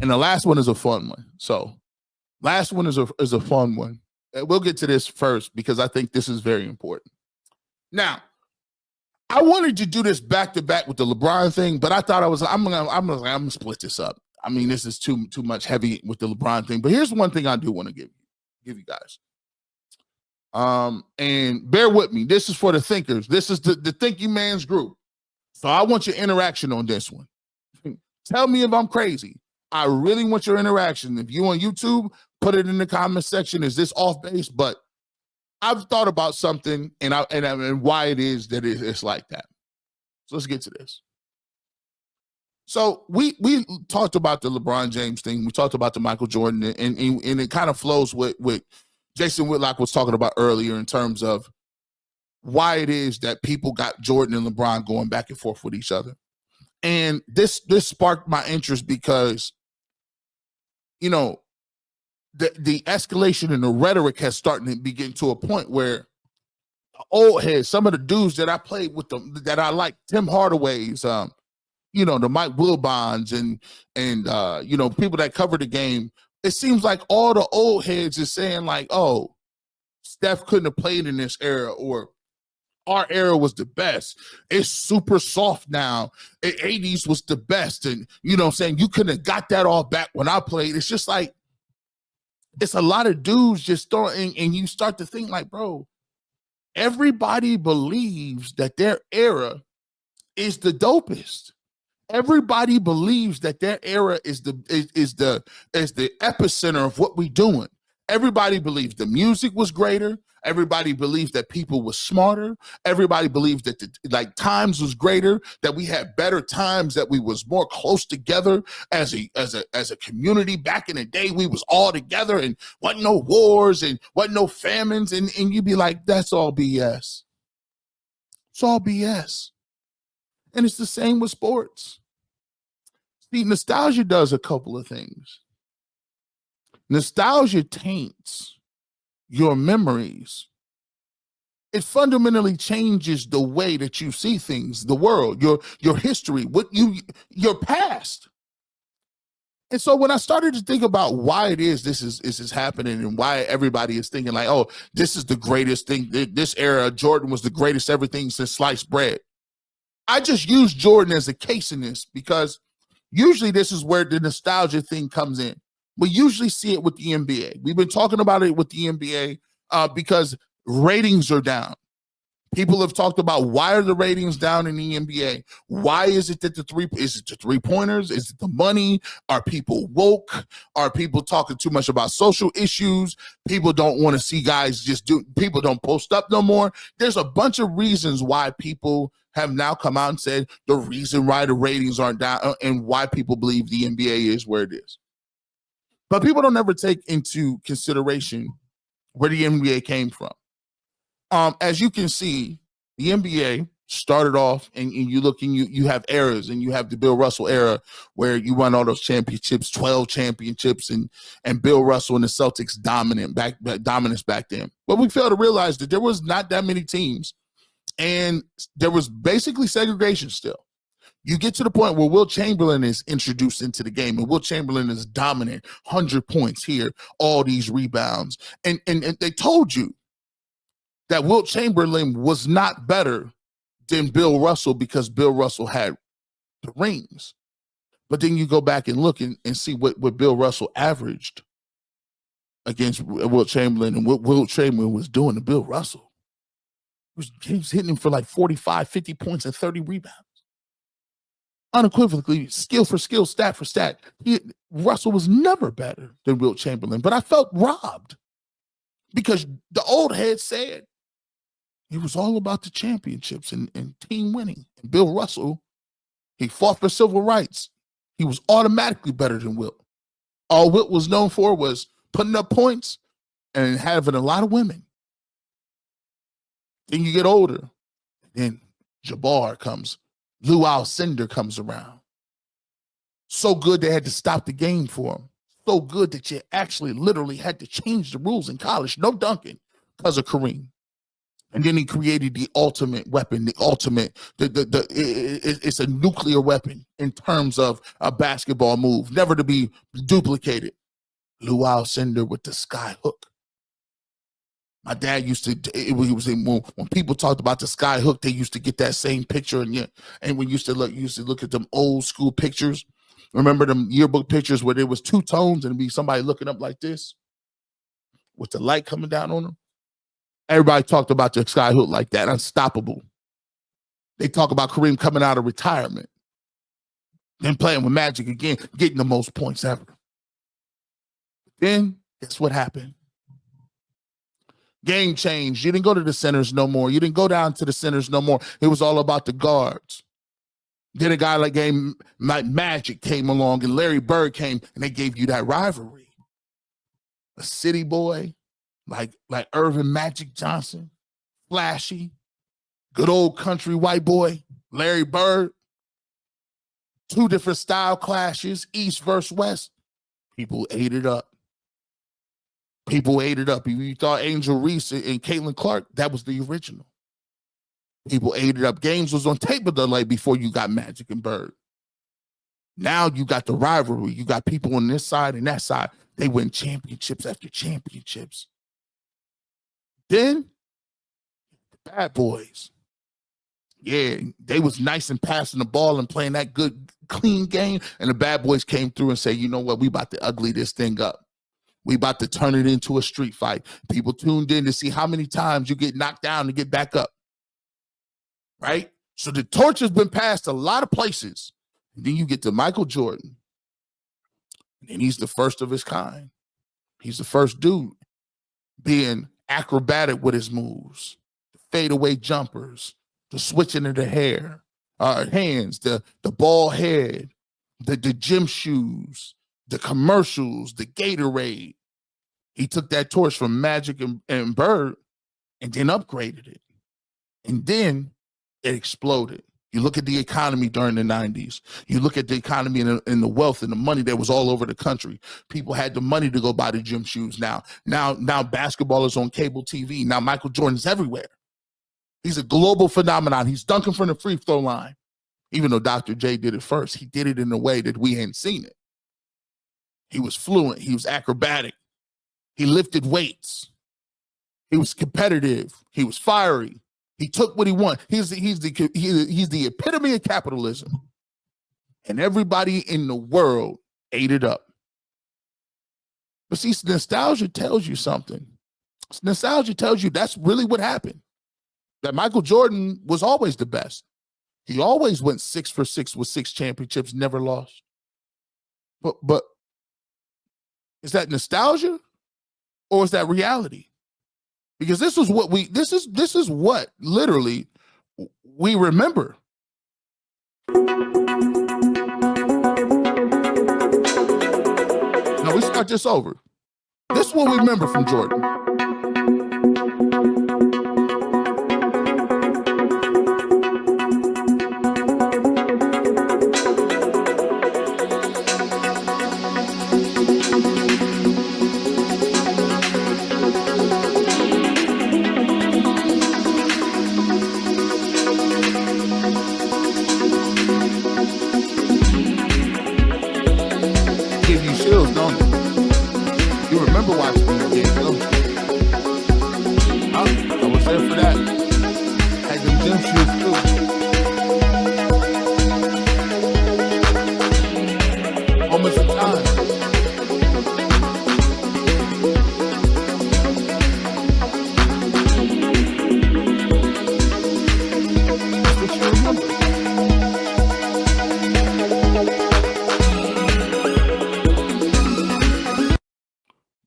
And the last one is a fun one. So last one is a fun one. We'll get to this first because I think this is very important. Now, I wanted to do this back to back with the LeBron thing, but I thought I'm gonna split this up. I mean, this is too much heavy with the LeBron thing. But here's one thing I do want to give you guys. And bear with me. This is for the thinkers. This is the Thinking Man's group. So I want your interaction on this one. Tell me if I'm crazy. I really want your interaction. If you on YouTube, put it in the comment section. Is this off base? But I've thought about something and why it is that it's like that. So let's get to this. So we talked about the LeBron James thing. We talked about the Michael Jordan, and it kind of flows with Jason Whitlock was talking about earlier in terms of why it is that people got Jordan and LeBron going back and forth with each other. And this sparked my interest because, you know, the escalation in the rhetoric has started to begin to a point where the old heads, some of the dudes that I played with them, that I like, Tim Hardaway's, you know, the Mike Wilbons and you know, people that cover the game, it seems like all the old heads is saying like, oh, Steph couldn't have played in this era, or our era was the best. It's super soft now. The 80s was the best. And, you know what I'm saying, you couldn't have got that all back when I played. It's just like, it's a lot of dudes just throwing, and you start to think like, bro, everybody believes that their era is the dopest. Everybody believes that their era is the epicenter of what we're doing. Everybody believes the music was greater. Everybody believes that people were smarter. Everybody believes that times was greater, that we had better times, that we was more close together as a community. Back in the day, we was all together and wasn't no wars and wasn't no famines. And you'd be like, that's all BS. It's all BS. And it's the same with sports. See, nostalgia does a couple of things. Nostalgia taints your memories. It fundamentally changes the way that you see things, the world, your history, your past. And so when I started to think about why it is this is happening, and why everybody is thinking like, oh, this is the greatest thing, this era, Jordan was the greatest everything since sliced bread. I just use Jordan as a case in this because usually this is where the nostalgia thing comes in. We usually see it with the NBA. We've been talking about it with the NBA because ratings are down. People have talked about why are the ratings down in the NBA? Why is it that the three-pointers? Is it the money? Are people woke? Are people talking too much about social issues? People don't want to see guys people don't post up no more. There's a bunch of reasons why people have now come out and said the reason why the ratings aren't down and why people believe the NBA is where it is. But people don't ever take into consideration where the NBA came from. As you can see, the NBA started off, and you look and you have eras, and you have the Bill Russell era where you won all those championships, 12 championships, and Bill Russell and the Celtics dominance back then. But we fail to realize that there was not that many teams, and there was basically segregation still. You get to the point where Wilt Chamberlain is introduced into the game, and Wilt Chamberlain is dominant, 100 points here, all these rebounds. And they told you that Wilt Chamberlain was not better than Bill Russell because Bill Russell had the rings. But then you go back and look and see what Bill Russell averaged against Wilt Chamberlain, and what Wilt Chamberlain was doing to Bill Russell. He was hitting him for like 45, 50 points and 30 rebounds. Unequivocally, skill for skill, stat for stat. Russell was never better than Wilt Chamberlain, but I felt robbed because the old head said it was all about the championships and team winning. And Bill Russell, he fought for civil rights. He was automatically better than Wilt. All Wilt was known for was putting up points and having a lot of women. Then you get older, then Jabbar comes. Lou Alcindor comes around. So good they had to stop the game for him. So good that you actually literally had to change the rules in college. No dunking because of Kareem. And then he created the ultimate weapon, the ultimate, it's a nuclear weapon in terms of a basketball move, never to be duplicated. Luau Cinder with the sky hook. My dad used to, when people talked about the sky hook, they used to get that same picture. And we used to look at them old school pictures. Remember them yearbook pictures where there was two tones and it'd be somebody looking up like this with the light coming down on them? Everybody talked about the sky hook like that, unstoppable. They talk about Kareem coming out of retirement, then playing with Magic again, getting the most points ever. Then, guess what happened? Game changed. You didn't go to the centers no more. You didn't go down to the centers no more. It was all about the guards. Then a guy like Magic came along and Larry Bird came and they gave you that rivalry. A city boy like Irvin Magic Johnson, flashy, good old country white boy, Larry Bird. Two different style clashes, East versus West. People ate it up. People ate it up. If you thought Angel Reese and Caitlin Clark, that was the original. People ate it up. Games was on tape of delay before you got Magic and Bird. Now you got the rivalry. You got people on this side and that side. They win championships after championships. Then, the bad boys. Yeah, they was nice and passing the ball and playing that good, clean game. And the bad boys came through and say, you know what? We about to ugly this thing up. We about to turn it into a street fight. People tuned in to see how many times you get knocked down and get back up. Right? So the torch has been passed a lot of places. And then you get to Michael Jordan. And he's the first of his kind. He's the first dude being acrobatic with his moves. The fadeaway jumpers, the switching of the hands, the ball head, the gym shoes, the commercials, the Gatorade. He took that torch from Magic and Bird and then upgraded it. And then it exploded. You look at the economy during the 90s. You look at the economy and the wealth and the money that was all over the country. People had the money to go buy the gym shoes now. Now basketball is on cable TV. Now Michael Jordan's everywhere. He's a global phenomenon. He's dunking from the free throw line. Even though Dr. J did it first, he did it in a way that we hadn't seen it. He was fluent. He was acrobatic. He lifted weights. He was competitive. He was fiery. He took what he wanted. He's the epitome of capitalism. And everybody in the world ate it up. But see, nostalgia tells you something. Nostalgia tells you that's really what happened. That Michael Jordan was always the best. He always went 6 for 6 with 6 championships, never lost. But is that nostalgia or is that reality? Because this is what literally we remember. No, we start this over. This is what we remember from Jordan.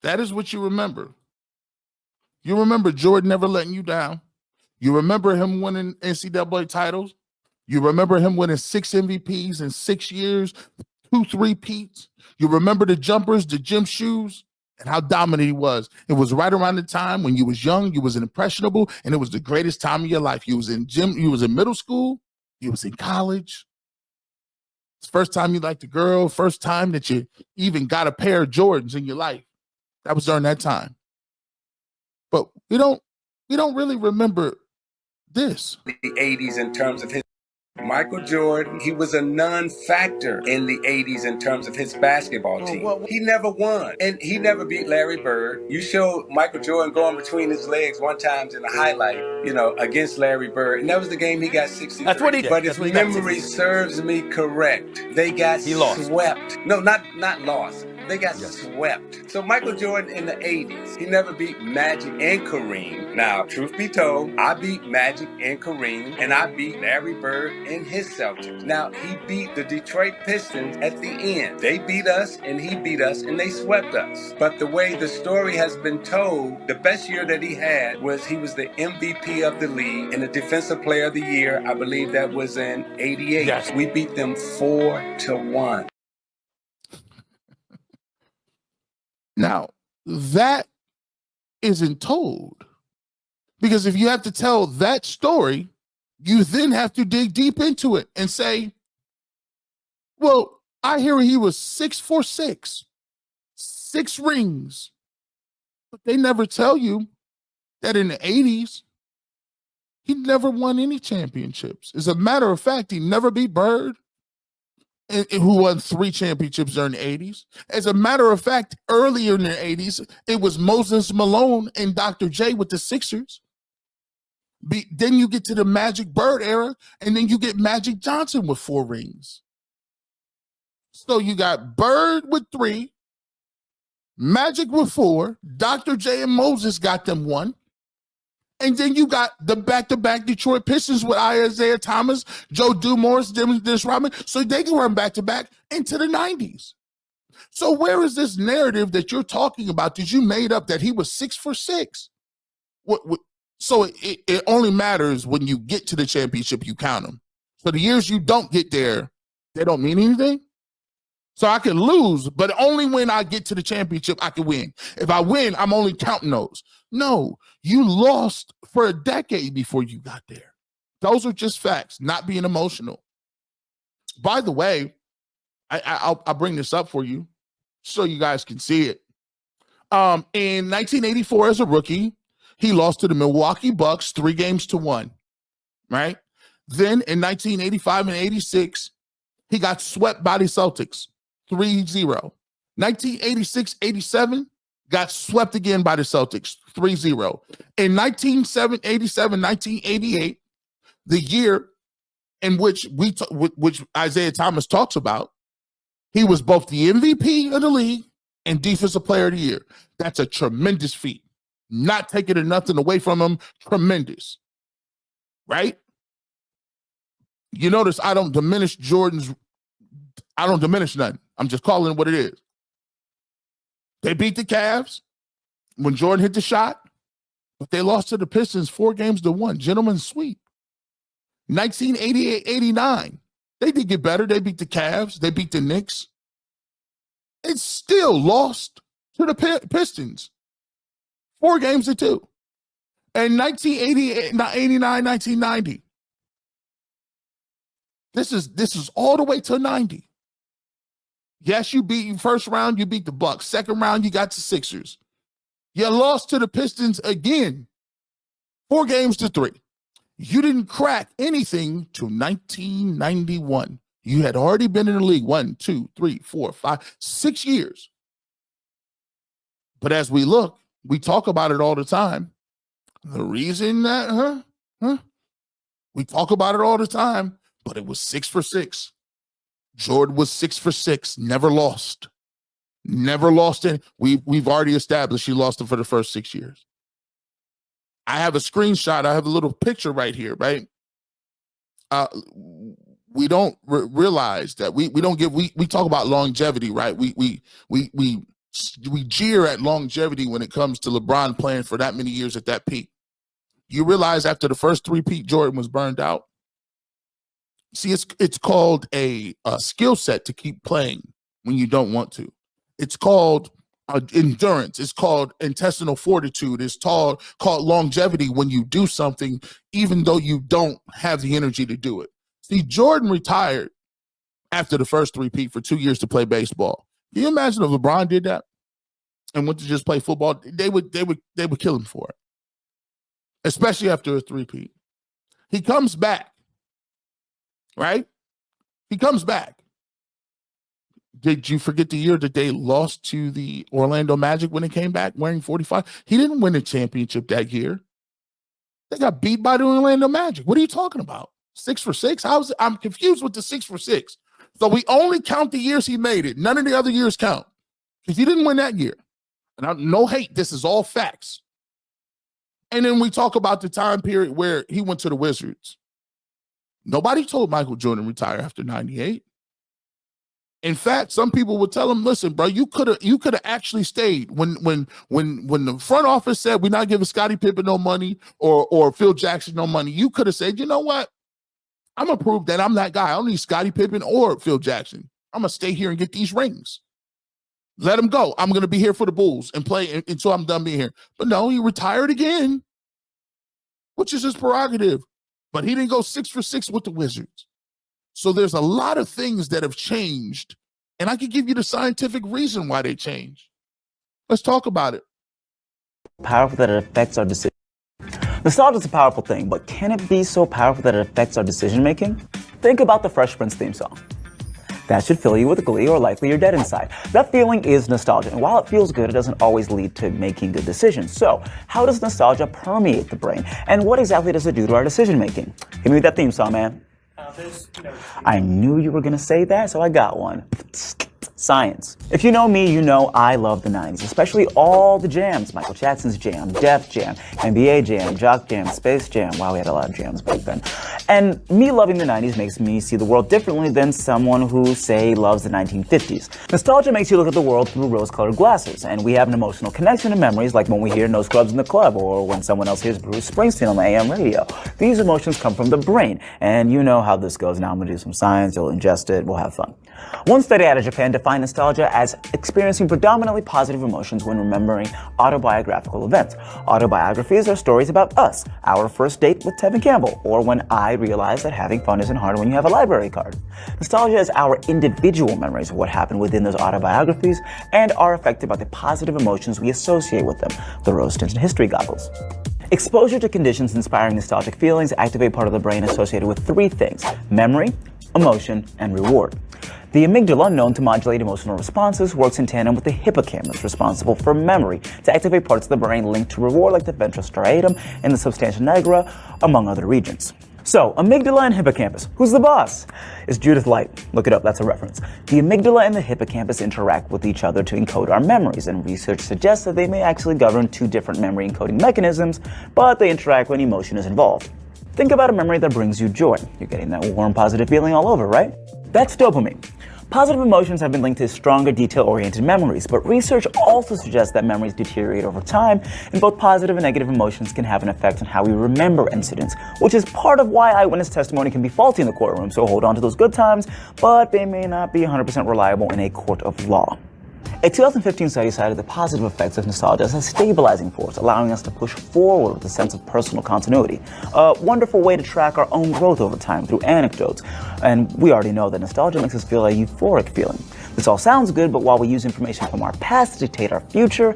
That is what you remember. You remember Jordan never letting you down. You remember him winning NCAA titles. You remember him winning 6 MVPs in 6 years, 2 3-peats. You remember the jumpers, the gym shoes, and how dominant he was. It was right around the time when you was young, you was impressionable, and it was the greatest time of your life. You was in middle school, you was in college. It's the first time you liked a girl, first time that you even got a pair of Jordans in your life. That was during that time. But we don't really remember this. The 80s in terms of his Michael Jordan, he was a non-factor in the 80s in terms of his basketball team. He never won, and he never beat Larry Bird. You showed Michael Jordan going between his legs one time in a highlight, against Larry Bird, and that was the game he got 63. That's what he did. But if memory serves me correct, they got swept. No, not lost. They got swept. So Michael Jordan in the 80s, he never beat Magic and Kareem. Now, truth be told, I beat Magic and Kareem, and I beat Larry Bird and his Celtics. Now, he beat the Detroit Pistons at the end. They beat us, and he beat us, and they swept us. But the way the story has been told, the best year that he had was he was the MVP of the league and the Defensive Player of the Year. I believe that was in 88. Yes. We beat them 4-1. Now, that isn't told, because if you have to tell that story, you then have to dig deep into it and say, well, I hear he was 6'6", 6 rings, but they never tell you that in the 80s, he never won any championships. As a matter of fact, he never beat Bird, who won 3 championships during the 80s. As a matter of fact, earlier in the 80s, it was Moses Malone and Dr. J with the Sixers. Then you get to the Magic Bird era, and then you get Magic Johnson with 4 rings. So you got Bird with 3, Magic with 4, Dr. J and Moses got them 1. And then you got the back-to-back Detroit Pistons with Isaiah Thomas, Joe Dumars, Dennis Rodman, so they can run back-to-back into the 90s. So where is this narrative that you're talking about that you made up that he was 6'6"? So it only matters when you get to the championship, you count them. So the years you don't get there, they don't mean anything? So I can lose, but only when I get to the championship, I can win. If I win, I'm only counting those. No, you lost for a decade before you got there. Those are just facts, not being emotional. By the way, I'll bring this up for you so you guys can see it. In 1984, as a rookie, he lost to the Milwaukee Bucks 3-1, right? Then in 1985 and 86, he got swept by the Celtics 3-0. 1986-87, got swept again by the Celtics 3-0. In 1987-1988, the year in which which Isaiah Thomas talks about, he was both the MVP of the league and Defensive Player of the Year. That's a tremendous feat. Not taking it nothing away from him. Tremendous. Right? You notice I don't diminish nothing. I'm just calling it what it is. They beat the Cavs when Jordan hit the shot, but they lost to the Pistons 4-1. Gentleman's sweep. 1988-89, they did get better. They beat the Cavs. They beat the Knicks. It still lost to the Pistons 4-2. And 1988, 89, 1990. This is all the way to 90. Yes, you beat first round, you beat the Bucks. Second round, you got the Sixers. You lost to the Pistons again, 4-3. You didn't crack anything to 1991. You had already been in the league 1, 2, 3, 4, 5, 6 years. But as we look, we talk about it all the time. The reason that, we talk about it all the time, but it was 6 for 6. Jordan was 6 for 6, never lost. Never lost it. We've already established he lost it for the first 6 years. I have a screenshot. I have a little picture right here, right? We don't realize that we talk about longevity, right? We jeer at longevity when it comes to LeBron playing for that many years at that peak. You realize after the first 3 peak, Jordan was burned out. See, it's called a skill set to keep playing when you don't want to. It's called endurance. It's called intestinal fortitude. It's called longevity when you do something even though you don't have the energy to do it. See, Jordan retired after the first 3 peat for 2 years to play baseball. Can you imagine if LeBron did that and went to just play football? They would kill him for it, especially after a 3 peat. He comes back, right? He comes back. Did you forget the year that they lost to the Orlando Magic when they came back wearing 45? He didn't win a championship that year. They got beat by the Orlando Magic. What are you talking about? 6 for 6? I'm confused with the 6 for 6. So we only count the years he made it. None of the other years count because he didn't win that year. And no hate. This is all facts. And then we talk about the time period where he went to the Wizards. Nobody told Michael Jordan to retire after 98. In fact, some people would tell him, listen, bro, you could have actually stayed when the front office said we're not giving Scottie Pippen no money or Phil Jackson no money. You could have said, you know what? I'm going to prove that I'm that guy. I don't need Scottie Pippen or Phil Jackson. I'm going to stay here and get these rings. Let him go. I'm going to be here for the Bulls and play until I'm done being here. But no, he retired again, which is his prerogative. But he didn't go 6 for 6 with the Wizards. So there's a lot of things that have changed, and I could give you the scientific reason why they changed. Let's talk about it. Powerful that it affects our decision. Nostalgia is a powerful thing, but can it be so powerful that it affects our decision making? Think about the Fresh Prince theme song. That should fill you with glee, or likely you're dead inside. That feeling is nostalgia, and while it feels good, it doesn't always lead to making good decisions. So, how does nostalgia permeate the brain, and what exactly does it do to our decision making? Give me that theme song, man. I knew you were going to say that, so I got one. Science. If you know me, you know I love the 90s, especially all the jams. Michael Jackson's Jam, Def Jam, NBA Jam, Jock Jam, Space Jam. Wow, we had a lot of jams back then. And me loving the 90s makes me see the world differently than someone who, say, loves the 1950s. Nostalgia makes you look at the world through rose-colored glasses, and we have an emotional connection to memories, like when we hear No Scrubs in the Club, or when someone else hears Bruce Springsteen on the AM radio. These emotions come from the brain, and you know how this goes. Now I'm going to do some science, you'll ingest it, we'll have fun. One study out of Japan defined nostalgia as experiencing predominantly positive emotions when remembering autobiographical events. Autobiographies are stories about us, our first date with Tevin Campbell, or when I realized that having fun isn't hard when you have a library card. Nostalgia is our individual memories of what happened within those autobiographies and are affected by the positive emotions we associate with them, the rose-tinted history goggles. Exposure to conditions inspiring nostalgic feelings activate part of the brain associated with three things: memory, emotion, and reward. The amygdala, known to modulate emotional responses, works in tandem with the hippocampus, responsible for memory, to activate parts of the brain linked to reward, like the ventral striatum and the substantia nigra, among other regions. So, amygdala and hippocampus, who's the boss? It's Judith Light. Look it up, that's a reference. The amygdala and the hippocampus interact with each other to encode our memories, and research suggests that they may actually govern two different memory encoding mechanisms, but they interact when emotion is involved. Think about a memory that brings you joy. You're getting that warm, positive feeling all over, right? That's dopamine. Positive emotions have been linked to stronger, detail-oriented memories, but research also suggests that memories deteriorate over time, and both positive and negative emotions can have an effect on how we remember incidents, which is part of why eyewitness testimony can be faulty in the courtroom, so hold on to those good times, but they may not be 100% reliable in a court of law. A 2015 study cited the positive effects of nostalgia as a stabilizing force, allowing us to push forward with a sense of personal continuity. A wonderful way to track our own growth over time through anecdotes. And we already know that nostalgia makes us feel a euphoric feeling. This all sounds good, but while we use information from our past to dictate our future,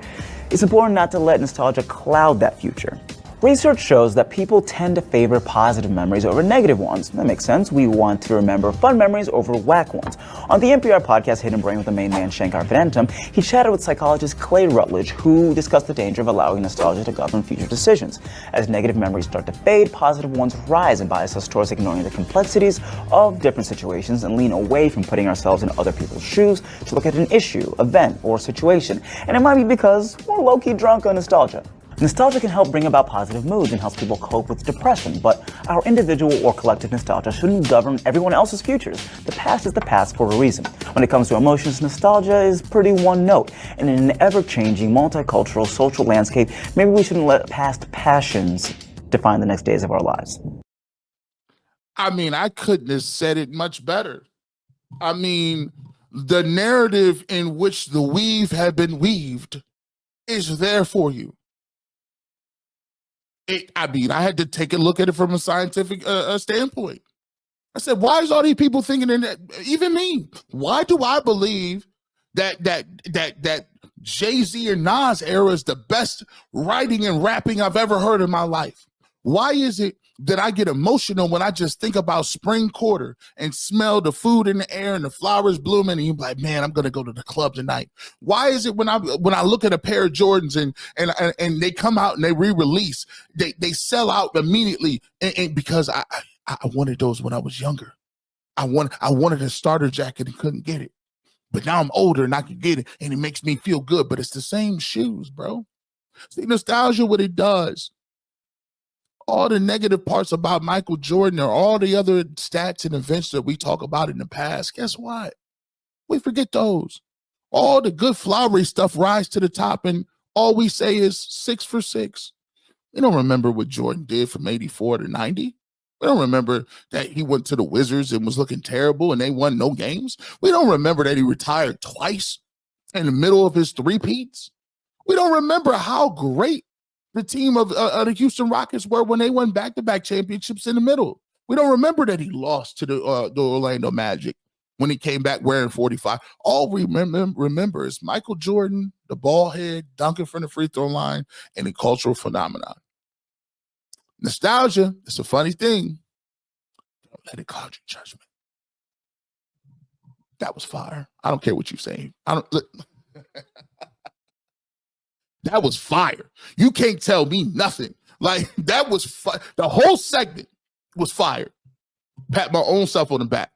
it's important not to let nostalgia cloud that future. Research shows that people tend to favor positive memories over negative ones. That makes sense. We want to remember fun memories over whack ones. On the NPR podcast Hidden Brain with the main man Shankar Vedantam, he chatted with psychologist Clay Rutledge, who discussed the danger of allowing nostalgia to govern future decisions. As negative memories start to fade, positive ones rise and bias us towards ignoring the complexities of different situations and lean away from putting ourselves in other people's shoes to look at an issue, event, or situation. And it might be because we're low-key drunk on nostalgia. Nostalgia can help bring about positive moods and helps people cope with depression, but our individual or collective nostalgia shouldn't govern everyone else's futures. The past is the past for a reason. When it comes to emotions, nostalgia is pretty one note, and in an ever-changing, multicultural, social landscape, maybe we shouldn't let past passions define the next days of our lives. I mean, I couldn't have said it much better. I mean, the narrative in which the weave had been weaved is there for you. I had to take a look at it from a scientific standpoint. I said, why is all these people thinking that? Even me. Why do I believe that Jay-Z and Nas era is the best writing and rapping I've ever heard in my life? Why is it that I get emotional when I just think about spring quarter and smell the food in the air and the flowers blooming, and you're like, man, I'm gonna go to the club tonight. Why is it when I look at a pair of Jordans and they come out and they re-release, they sell out immediately, and because I wanted those when I was younger. I wanted a starter jacket and couldn't get it, but now I'm older and I can get it, and it makes me feel good. But it's the same shoes, bro. See, nostalgia, what it does. All the negative parts about Michael Jordan or all the other stats and events that we talk about in the past, guess what? We forget those. All the good flowery stuff rise to the top, and all we say is 6 for 6. We don't remember what Jordan did from 84 to 90. We don't remember that he went to the Wizards and was looking terrible and they won no games. We don't remember that he retired twice in the middle of his three-peats. We don't remember how great the team of the Houston Rockets were when they won back-to-back championships in the middle. We don't remember that he lost to the Orlando Magic when he came back wearing 45. All we remember is Michael Jordan, the ball head, dunking from the free throw line, and the cultural phenomenon. Nostalgia, it's a funny thing. Don't let it cloud your judgment. That was fire. I don't care what you say. That was fire. You can't tell me nothing. Like, that was fire. The whole segment was fire. Pat my own self on the back.